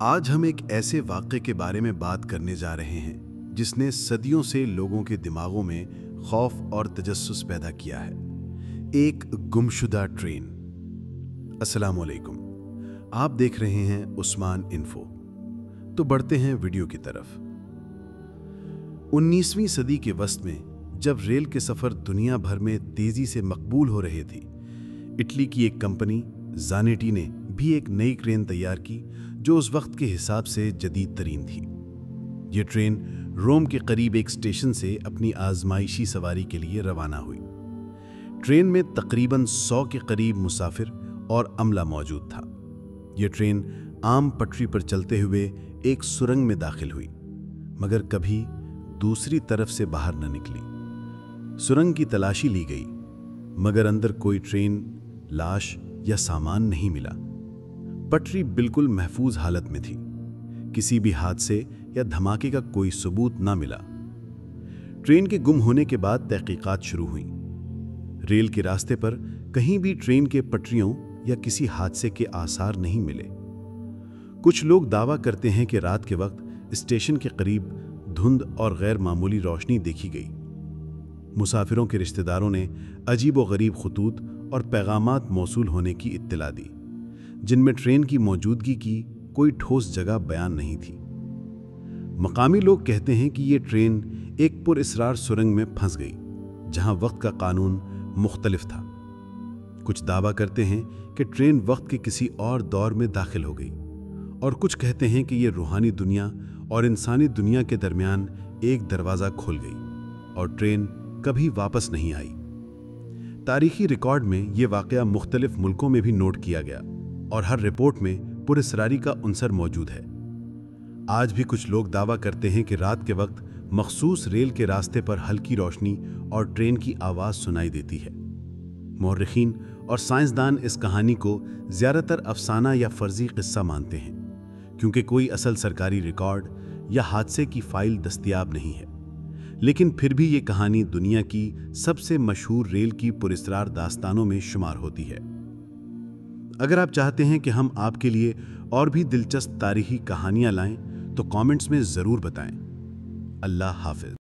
आज हम एक ऐसे वाक़े के बारे में बात करने जा रहे हैं जिसने सदियों से लोगों के दिमागों में खौफ और तजस्सुस पैदा किया है। एक गुमशुदा ट्रेन। अस्सलाम वालेकुम, आप देख रहे हैं उस्मान इन्फो। तो बढ़ते हैं वीडियो की तरफ। 19वीं सदी के वस्त में जब रेल के सफ़र दुनिया भर में तेज़ी से मकबूल हो रहे थे, इटली की एक कंपनी ज़ानेटी ने भी एक नई ट्रेन तैयार की जो उस वक्त के हिसाब से जदीद तरीन थी। ये ट्रेन रोम के करीब एक स्टेशन से अपनी आजमाइशी सवारी के लिए रवाना हुई। ट्रेन में तकरीबन 100 के करीब मुसाफिर और अमला मौजूद था। ये ट्रेन आम पटरी पर चलते हुए एक सुरंग में दाखिल हुई, मगर कभी दूसरी तरफ से बाहर न निकली। सुरंग की तलाशी ली गई, मगर अंदर कोई ट्रेन, लाश या सामान नहीं मिला। पटरी बिल्कुल महफूज हालत में थी। किसी भी हादसे या धमाके का कोई सबूत ना मिला। ट्रेन के गुम होने के बाद तहकीकात शुरू हुई। रेल के रास्ते पर कहीं भी ट्रेन के पटरियों या किसी हादसे के आसार नहीं मिले। कुछ लोग दावा करते हैं कि रात के वक्त स्टेशन के करीब धुंध और गैर मामूली रोशनी देखी गई। मुसाफिरों के रिश्तेदारों ने अजीब-ओ-गरीब खतूत और पैगामात मौसूल होने की इत्तला दी, जिनमें ट्रेन की मौजूदगी की कोई ठोस जगह बयान नहीं थी। मकामी लोग कहते हैं कि ये ट्रेन एक पुरअसरार सुरंग में फंस गई, जहां वक्त का कानून मुख्तलिफ था। कुछ दावा करते हैं कि ट्रेन वक्त के किसी और दौर में दाखिल हो गई, और कुछ कहते हैं कि ये रूहानी दुनिया और इंसानी दुनिया के दरमियान एक दरवाज़ा खुल गई और ट्रेन कभी वापस नहीं आई। तारीखी रिकॉर्ड में ये वाक़या मुख्तलिफ मुल्कों में भी नोट किया गया और हर रिपोर्ट में पुरअसरारी का उनसर मौजूद है। आज भी कुछ लोग दावा करते हैं कि रात के वक्त मखसूस रेल के रास्ते पर हल्की रोशनी और ट्रेन की आवाज़ सुनाई देती है। मौर्रिखीन और साइंसदान इस कहानी को ज़्यादातर अफसाना या फर्जी किस्सा मानते हैं, क्योंकि कोई असल सरकारी रिकॉर्ड या हादसे की फाइल दस्तयाब नहीं है। लेकिन फिर भी ये कहानी दुनिया की सबसे मशहूर रेल की पुरअसरार दास्तानों में शुमार होती है। अगर आप चाहते हैं कि हम आपके लिए और भी दिलचस्प तारीखी कहानियां लाएं, तो कमेंट्स में ज़रूर बताएं। अल्लाह हाफ़िज़।